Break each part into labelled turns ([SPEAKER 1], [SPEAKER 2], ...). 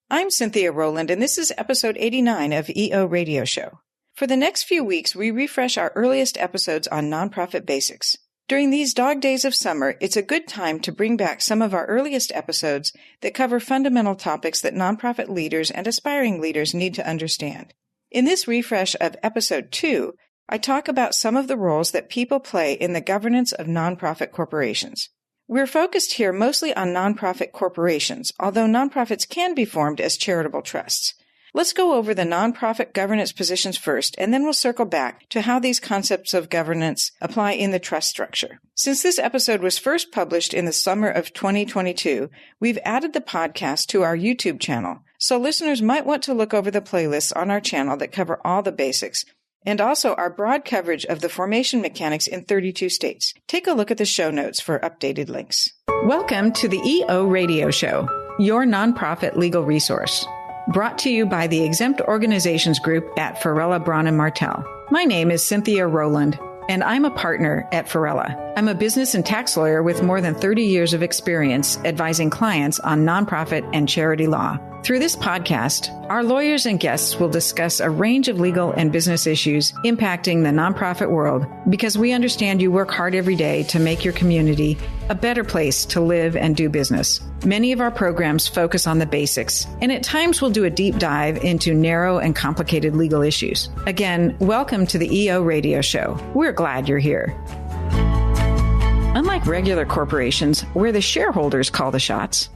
[SPEAKER 1] I'm Cynthia Rowland, and this is episode 89 of EO Radio Show. For the next few weeks, we refresh our earliest episodes on nonprofit basics. During these dog days of summer, it's a good time to bring back some of our earliest episodes that cover fundamental topics that nonprofit leaders and aspiring leaders need to understand. In this refresh of episode 2, I talk about some of the roles that people play in the governance of nonprofit corporations. We're focused here mostly on nonprofit corporations, although nonprofits can be formed as charitable trusts. Let's go over the nonprofit governance positions first, and then we'll circle back to how these concepts of governance apply in the trust structure. Since this episode was first published in the summer of 2022, we've added the podcast to our YouTube channel, so listeners might want to look over the playlists on our channel that cover all the basics, and also our broad coverage of the formation mechanics in 32 states. Take a look at the show notes for updated links. Welcome to the EO Radio Show, your nonprofit legal resource. Brought to you by the Exempt Organizations Group at Farella, Braun & Martel. My name is Cynthia Rowland, and I'm a partner at Farella. I'm a business and tax lawyer with more than 30 years of experience advising clients on nonprofit and charity law. Through this podcast, our lawyers and guests will discuss a range of legal and business issues impacting the nonprofit world because we understand you work hard every day to make your community a better place to live and do business. Many of our programs focus on the basics, and at times we'll do a deep dive into narrow and complicated legal issues. Again, welcome to the EO Radio Show. We're glad you're here. Unlike regular corporations, where the shareholders call the shots,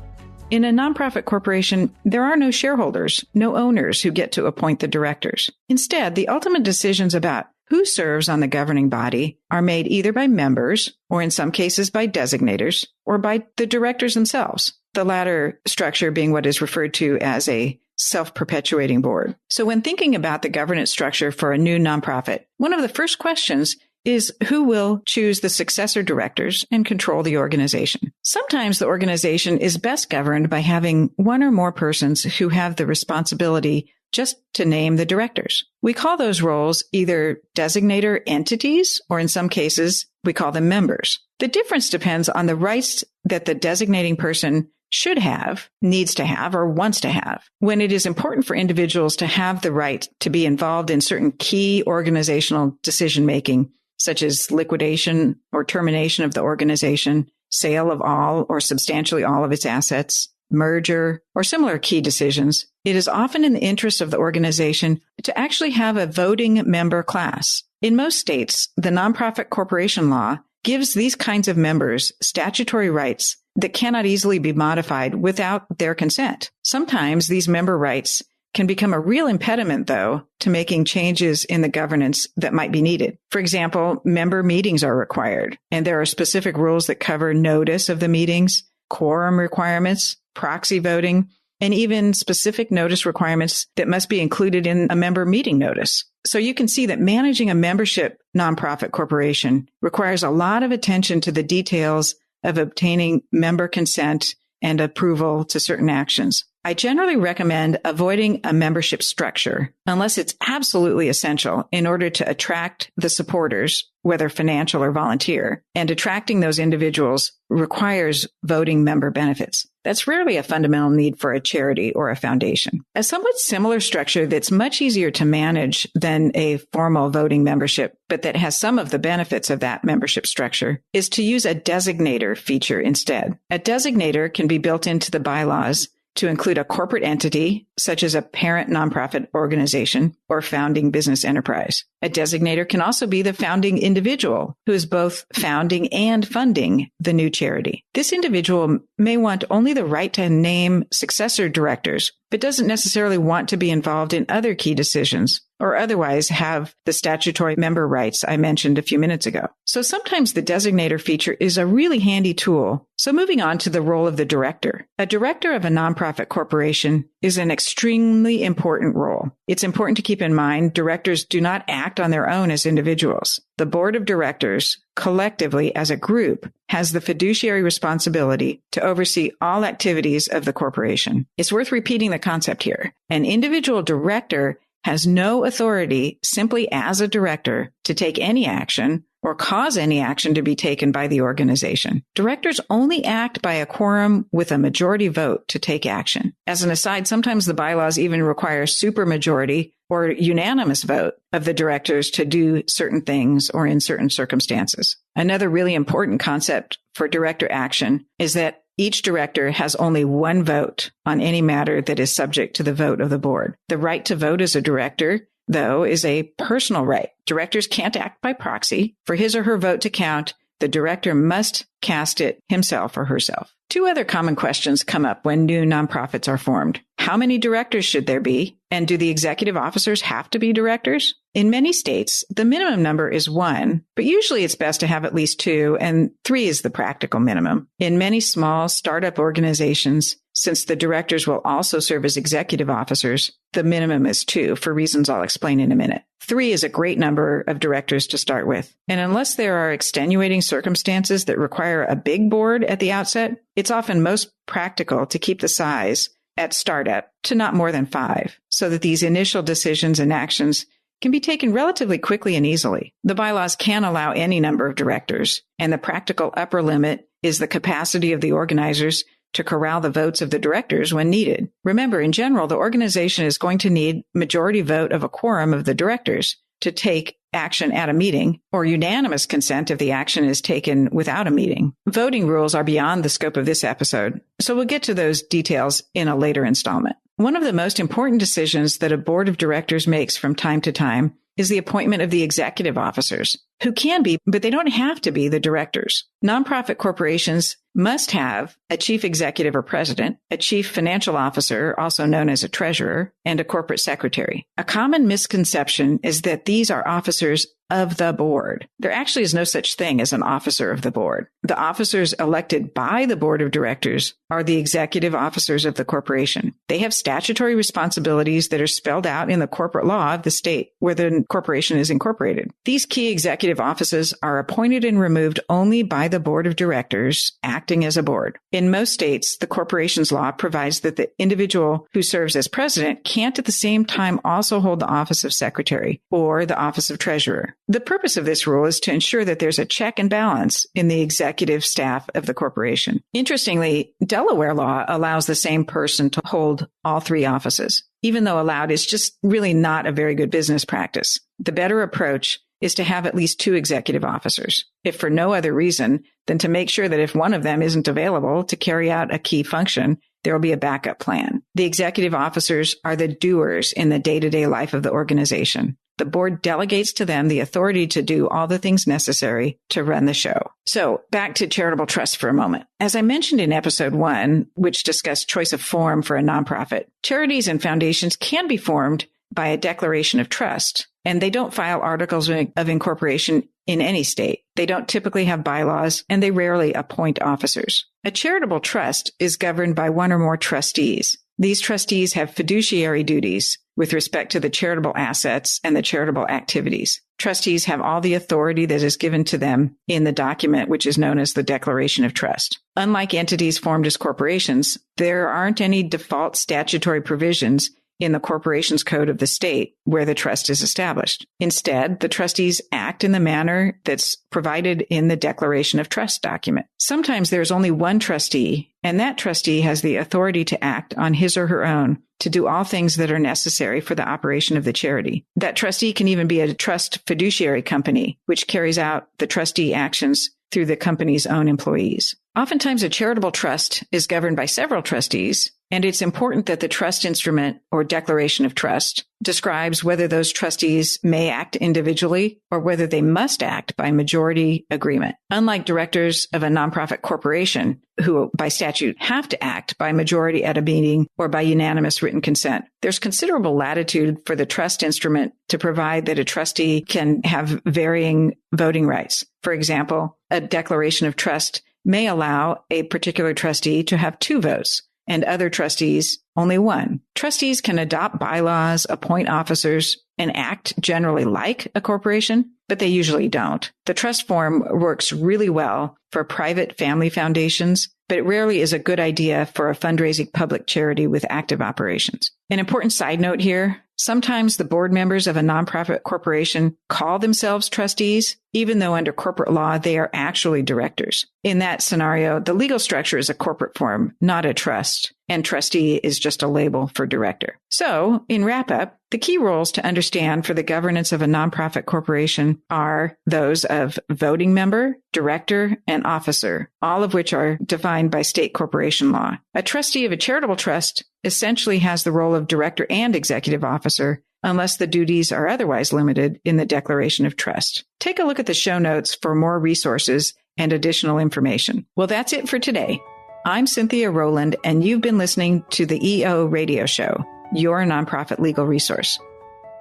[SPEAKER 1] in a nonprofit corporation, there are no shareholders, no owners who get to appoint the directors. Instead, the ultimate decisions about who serves on the governing body are made either by members, or in some cases by designators, or by the directors themselves, the latter structure being what is referred to as a self-perpetuating board. So when thinking about the governance structure for a new nonprofit, one of the first questions is who will choose the successor directors and control the organization. Sometimes the organization is best governed by having one or more persons who have the responsibility just to name the directors. We call those roles either designator entities, or in some cases, we call them members. The difference depends on the rights that the designating person should have, needs to have, or wants to have. When it is important for individuals to have the right to be involved in certain key organizational decision-making, such as liquidation or termination of the organization, sale of all or substantially all of its assets, merger, or similar key decisions, it is often in the interest of the organization to actually have a voting member class. In most states, the nonprofit corporation law gives these kinds of members statutory rights that cannot easily be modified without their consent. Sometimes these member rights can become a real impediment, though, to making changes in the governance that might be needed. For example, member meetings are required, and there are specific rules that cover notice of the meetings, quorum requirements, proxy voting, and even specific notice requirements that must be included in a member meeting notice. So you can see that managing a membership nonprofit corporation requires a lot of attention to the details of obtaining member consent and approval to certain actions. I generally recommend avoiding a membership structure unless it's absolutely essential in order to attract the supporters, whether financial or volunteer, and attracting those individuals requires voting member benefits. That's rarely a fundamental need for a charity or a foundation. A somewhat similar structure that's much easier to manage than a formal voting membership, but that has some of the benefits of that membership structure, is to use a designator feature instead. A designator can be built into the bylaws to include a corporate entity, such as a parent nonprofit organization or founding business enterprise. A designator can also be the founding individual who is both founding and funding the new charity. This individual may want only the right to name successor directors, but doesn't necessarily want to be involved in other key decisions or otherwise have the statutory member rights I mentioned a few minutes ago. So sometimes the designator feature is a really handy tool. So moving on to the role of the director. A director of a nonprofit corporation is an extremely important role. It's important to keep in mind directors do not act on their own as individuals. The board of directors, collectively as a group, has the fiduciary responsibility to oversee all activities of the corporation. It's worth repeating the concept here. An individual director has no authority simply as a director to take any action or cause any action to be taken by the organization. Directors only act by a quorum with a majority vote to take action. As an aside, sometimes the bylaws even require supermajority or unanimous vote of the directors to do certain things or in certain circumstances. Another really important concept for director action is that each director has only one vote on any matter that is subject to the vote of the board. The right to vote as a director, though, is a personal right. Directors can't act by proxy. For his or her vote to count, the director must cast it himself or herself. Two other common questions come up when new nonprofits are formed. How many directors should there be? And do the executive officers have to be directors? In many states, the minimum number is 1, but usually it's best to have at least 2, and 3 is the practical minimum. In many small startup organizations, since the directors will also serve as executive officers, the minimum is 2 for reasons I'll explain in a minute. 3 is a great number of directors to start with. And unless there are extenuating circumstances that require a big board at the outset, it's often most practical to keep the size at startup to not more than 5, so that these initial decisions and actions can be taken relatively quickly and easily. The bylaws can allow any number of directors, and the practical upper limit is the capacity of the organizers to corral the votes of the directors when needed. Remember, in general, the organization is going to need majority vote of a quorum of the directors to take action at a meeting, or unanimous consent if the action is taken without a meeting. Voting rules are beyond the scope of this episode, so we'll get to those details in a later installment. One of the most important decisions that a board of directors makes from time to time is the appointment of the executive officers, who can be, but they don't have to be, the directors. Nonprofit corporations must have a chief executive or president, a chief financial officer, also known as a treasurer, and a corporate secretary. A common misconception is that these are officers of the board. There actually is no such thing as an officer of the board. The officers elected by the board of directors are the executive officers of the corporation. They have statutory responsibilities that are spelled out in the corporate law of the state where the corporation is incorporated. These key executive offices are appointed and removed only by the board of directors acting as a board. In most states, the corporation's law provides that the individual who serves as president can't at the same time also hold the office of secretary or the office of treasurer. The purpose of this rule is to ensure that there's a check and balance in the executive staff of the corporation. Interestingly, Delaware law allows the same person to hold all 3 offices. Even though allowed, it's just really not a very good business practice. The better approach is to have at least 2 executive officers, if for no other reason than to make sure that if one of them isn't available to carry out a key function, there will be a backup plan. The executive officers are the doers in the day-to-day life of the organization. The board delegates to them the authority to do all the things necessary to run the show. So back to charitable trusts for a moment. As I mentioned in episode 1, which discussed choice of form for a nonprofit, charities and foundations can be formed by a declaration of trust, and they don't file articles of incorporation in any state. They don't typically have bylaws, and they rarely appoint officers. A charitable trust is governed by one or more trustees. These trustees have fiduciary duties with respect to the charitable assets and the charitable activities. Trustees have all the authority that is given to them in the document, which is known as the Declaration of Trust. Unlike entities formed as corporations, there aren't any default statutory provisions in the corporation's code of the state where the trust is established. Instead, the trustees act in the manner that's provided in the Declaration of Trust document. Sometimes there's only one trustee, and that trustee has the authority to act on his or her own to do all things that are necessary for the operation of the charity. That trustee can even be a trust fiduciary company, which carries out the trustee actions through the company's own employees. Oftentimes, a charitable trust is governed by several trustees, and it's important that the trust instrument or declaration of trust describes whether those trustees may act individually or whether they must act by majority agreement. Unlike directors of a nonprofit corporation, who by statute have to act by majority at a meeting or by unanimous written consent, there's considerable latitude for the trust instrument to provide that a trustee can have varying voting rights. For example, a declaration of trust may allow a particular trustee to have 2 votes and other trustees only 1. Trustees can adopt bylaws, appoint officers, and act generally like a corporation, but they usually don't. The trust form works really well for private family foundations, but it rarely is a good idea for a fundraising public charity with active operations. An important side note here, Sometimes the board members of a nonprofit corporation call themselves trustees, even though under corporate law they are actually directors. In that scenario, the legal structure is a corporate form, not a trust, and trustee is just a label for director. So, in wrap-up, the key roles to understand for the governance of a nonprofit corporation are those of voting member, director, and officer, all of which are defined by state corporation law. A trustee of a charitable trust essentially has the role of director and executive officer, unless the duties are otherwise limited in the Declaration of Trust. Take a look at the show notes for more resources and additional information. Well, that's it for today. I'm Cynthia Rowland, and you've been listening to the EO Radio Show, your nonprofit legal resource.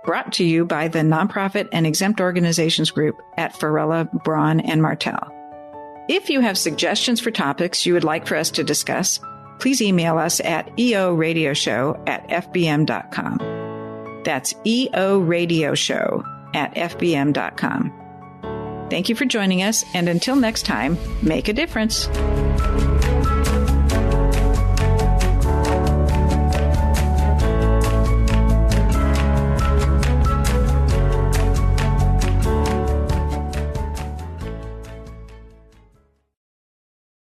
[SPEAKER 1] Brought to you by the Nonprofit and Exempt Organizations Group at Farella, Braun, and Martell. If you have suggestions for topics you would like for us to discuss, please email us at eoradioshow@fbm.com. That's eoradioshow@fbm.com. Thank you for joining us, and until next time, make a difference.